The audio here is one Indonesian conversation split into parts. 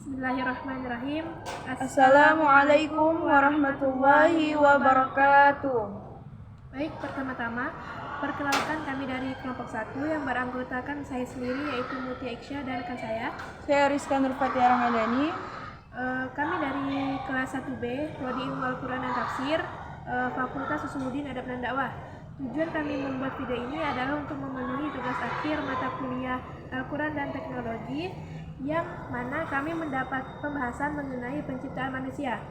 Bismillahirrahmanirrahim. Assalamualaikum warahmatullahi wabarakatuh. Baik, pertama-tama perkenalkan kami dari kelompok 1 yang beranggotakan saya sendiri yaitu Mutia Iksya dan rekan saya. Saya Rizka Nurfatia Ramadhani. Kami dari kelas 1B, Prodi Ilmu Al-Quran dan Tafsir, Fakultas Usuluddin Adab dan Dakwah. Tujuan kami membuat video ini adalah untuk memenuhi tugas akhir mata kuliah Al-Quran dan Teknologi, yang mana kami mendapat pembahasan mengenai penciptaan manusia.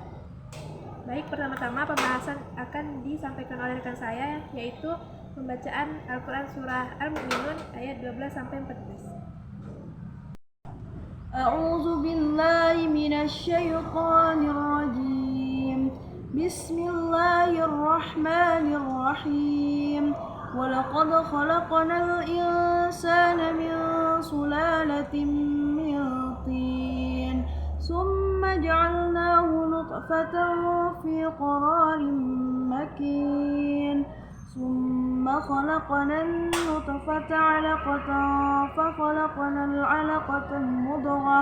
Baik, pertama-tama pembahasan akan disampaikan oleh rekan saya, yaitu pembacaan Al-Quran Surah Al-Mu'minun ayat 12-14. A'udzu billahi minasyaitonir rajim. Bismillahirrahmanirrahim. Walaqad khalaqnal insana min sulalatin min tin. Summa ja'alnahu nutfatan fi qararin makin. ثم خلقنا النطفة علقة فخلقنا العلقة مضغة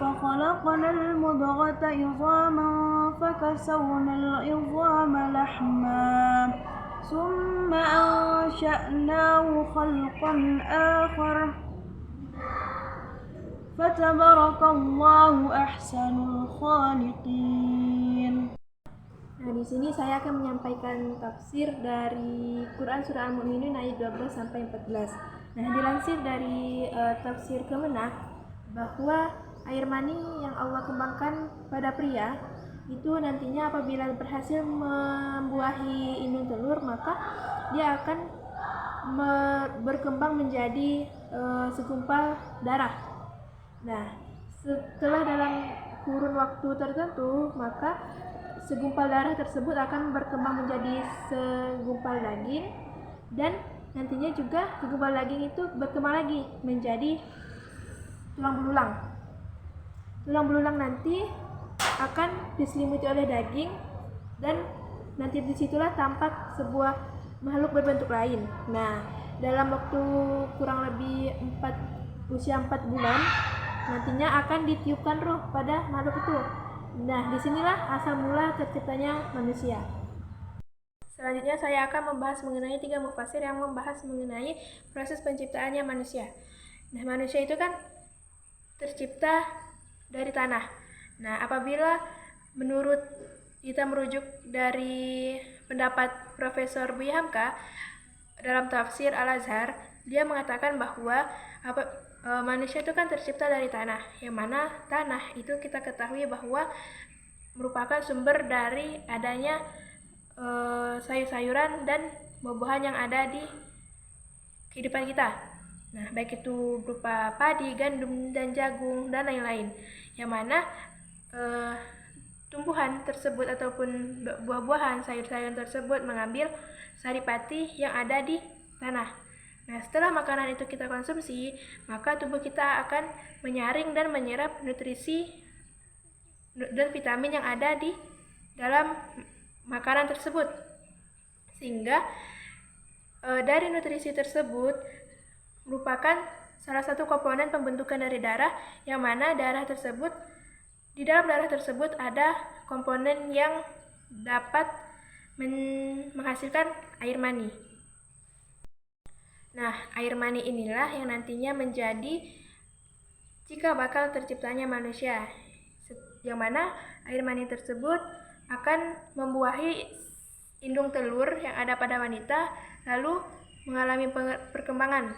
فخلقنا المضغة عظاما فكسونا العظام لحما ثم أنشأناه خلقا آخر فتبارك الله أحسن الخالقين. Nah, di sini saya akan menyampaikan tafsir dari Quran Surah Al-Mu'minun ayat 12-14. Nah, dilansir dari tafsir Kemenak bahwa air mani yang Allah kembangkan pada pria itu nantinya apabila berhasil membuahi indung telur, maka dia akan berkembang menjadi segumpal darah. Nah, setelah dalam kurun waktu tertentu, maka segumpal darah tersebut akan berkembang menjadi segumpal daging, dan nantinya juga segumpal daging itu berkembang lagi menjadi tulang belulang. Tulang belulang nanti akan diselimuti oleh daging, dan nanti disitulah tampak sebuah makhluk berbentuk lain. Nah, dalam waktu kurang lebih usia 4 bulan nantinya akan ditiupkan ruh pada makhluk itu. Nah, disinilah asal mula terciptanya manusia. Selanjutnya saya akan membahas mengenai 3 mufasir yang membahas mengenai proses penciptaannya manusia. Nah, manusia itu kan tercipta dari tanah. Nah, apabila menurut kita merujuk dari pendapat Profesor Buya Hamka dalam tafsir Al-Azhar, dia mengatakan bahwa manusia itu kan tercipta dari tanah, yang mana tanah itu kita ketahui bahwa merupakan sumber dari adanya sayur-sayuran dan buah-buahan yang ada di kehidupan kita. Nah, baik itu berupa padi, gandum, dan jagung, dan lain-lain, yang mana tumbuhan tersebut ataupun buah-buahan, sayur-sayuran tersebut mengambil saripati yang ada di tanah. Nah, setelah makanan itu kita konsumsi, maka tubuh kita akan menyaring dan menyerap nutrisi dan vitamin yang ada di dalam makanan tersebut. Sehingga dari nutrisi tersebut merupakan salah satu komponen pembentukan dari darah, yang mana di dalam darah tersebut ada komponen yang dapat menghasilkan air mani. Nah, air mani inilah yang nantinya menjadi cikal bakal terciptanya manusia, yang mana air mani tersebut akan membuahi indung telur yang ada pada wanita, lalu mengalami perkembangan.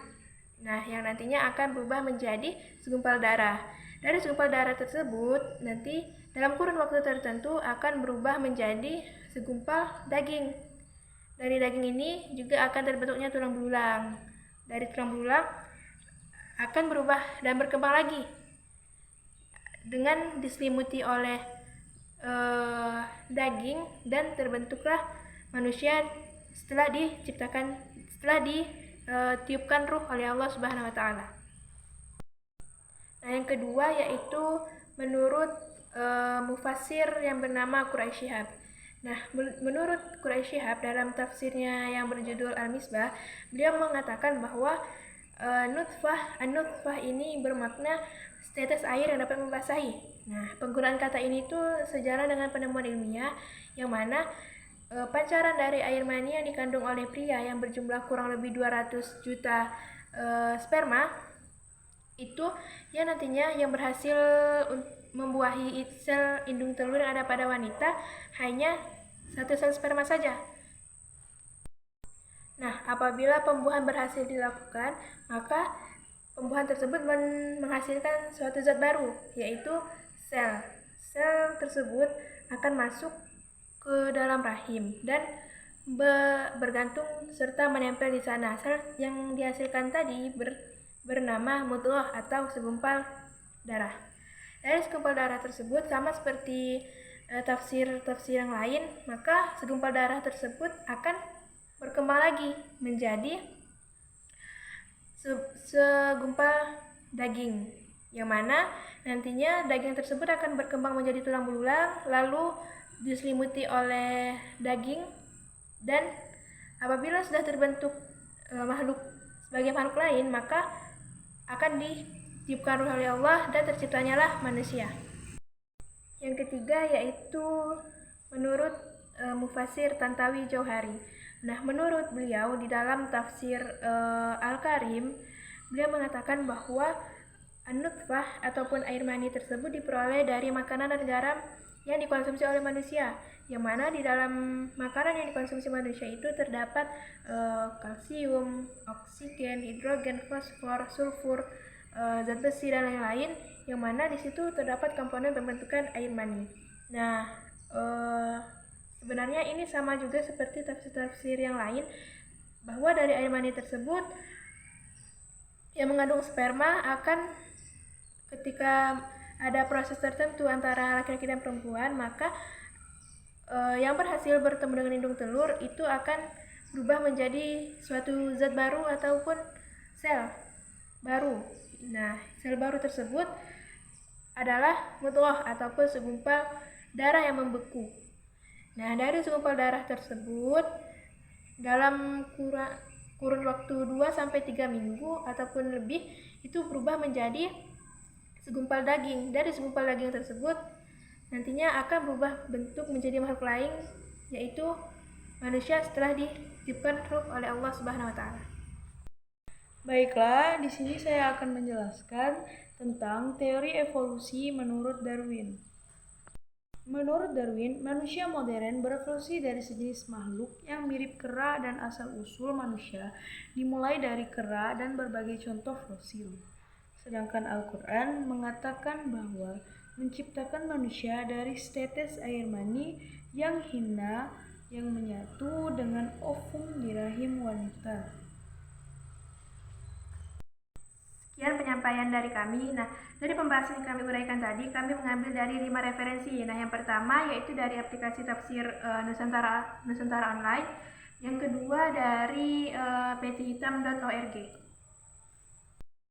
Nah, yang nantinya akan berubah menjadi segumpal darah. Dari segumpal darah tersebut, nanti dalam kurun waktu tertentu akan berubah menjadi segumpal daging. Dari daging ini juga akan terbentuknya tulang belulang. Dari tulang belulang akan berubah dan berkembang lagi dengan diselimuti oleh daging, dan terbentuklah manusia setelah ditiupkan ruh oleh Allah Subhanahu wa taala. Nah, yang kedua yaitu menurut mufasir yang bernama Quraisy Shihab. Nah, menurut Quraisy Shihab dalam tafsirnya yang berjudul Al-Misbah, beliau mengatakan bahwa An-nutfah ini bermakna tetes air yang dapat membasahi. Nah, penggunaan kata ini tuh sejalan dengan penemuan ilmiah yang mana pancaran dari air mani yang dikandung oleh pria yang berjumlah kurang lebih 200 juta sperma itu yang nantinya yang berhasil membuahi sel indung telur yang ada pada wanita hanya 1 sel sperma saja. Nah, apabila pembuahan berhasil dilakukan, maka pembuahan tersebut menghasilkan suatu zat baru, yaitu sel. Sel tersebut akan masuk ke dalam rahim dan bergantung serta menempel di sana. Sel yang dihasilkan tadi bernama mudghah atau segumpal darah. Dari segumpal darah tersebut sama seperti tafsir-tafsir yang lain, maka segumpal darah tersebut akan berkembang lagi menjadi segumpal daging, yang mana nantinya daging tersebut akan berkembang menjadi tulang belulang, lalu diselimuti oleh daging, dan apabila sudah terbentuk makhluk sebagai makhluk lain, maka akan ditiupkan ruh oleh Allah dan terciptanyalah manusia. Yang ketiga yaitu menurut Mufasir Tantawi Jauhari. Nah, menurut beliau di dalam tafsir Al-Karim, beliau mengatakan bahwa an-nutfah ataupun air mani tersebut diperoleh dari makanan dan garam yang dikonsumsi oleh manusia, yang mana di dalam makanan yang dikonsumsi manusia itu terdapat kalsium, oksigen, hidrogen, fosfor, sulfur, zat besi dan lain-lain, yang mana di situ terdapat komponen pembentukan air mani. Nah, sebenarnya ini sama juga seperti tafsir-tafsir yang lain, bahwa dari air mani tersebut yang mengandung sperma akan ketika ada proses tertentu antara laki-laki dan perempuan, maka yang berhasil bertemu dengan indung telur itu akan berubah menjadi suatu zat baru ataupun sel baru. Nah, sel baru tersebut adalah mudghah ataupun segumpal darah yang membeku. Nah, dari segumpal darah tersebut dalam kurun waktu 2-3 minggu ataupun lebih itu berubah menjadi segumpal daging. Dari segumpal daging tersebut nantinya akan berubah bentuk menjadi makhluk lain, yaitu manusia setelah ditiupkan ruh oleh Allah Subhanahu wa taala. Baiklah, di sini saya akan menjelaskan tentang teori evolusi menurut Darwin. Menurut Darwin, manusia modern berevolusi dari sejenis makhluk yang mirip kera, dan asal-usul manusia dimulai dari kera dan berbagai contoh fosil. Sedangkan Al-Quran mengatakan bahwa menciptakan manusia dari setetes air mani yang hina yang menyatu dengan ovum di rahim wanita. Sekian penyampaian dari kami. Nah, dari pembahasan yang kami uraikan tadi, kami mengambil dari 5 referensi. Nah, yang pertama yaitu dari aplikasi tafsir Nusantara Online. Yang kedua dari pethitam.org.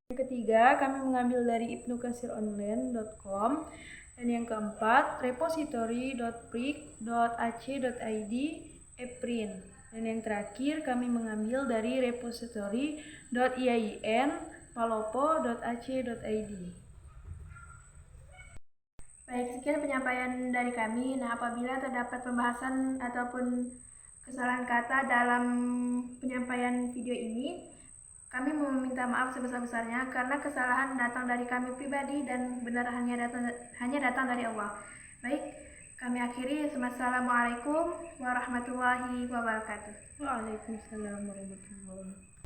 Yang ketiga, kami mengambil dari ibnukasironline.com. Dan yang keempat, repository.prick.ac.id eprin. Dan yang terakhir, kami mengambil dari repository.iain palopo.ac.id. Baik, sekian penyampaian dari kami. Nah, apabila terdapat pembahasan ataupun kesalahan kata dalam penyampaian video ini, kami meminta maaf sebesar-besarnya karena kesalahan datang dari kami pribadi dan benar hanya datang dari Allah. Baik, kami akhiri. Wassalamualaikum warahmatullahi wabarakatuh. Waalaikumsalam warahmatullahi wabarakatuh.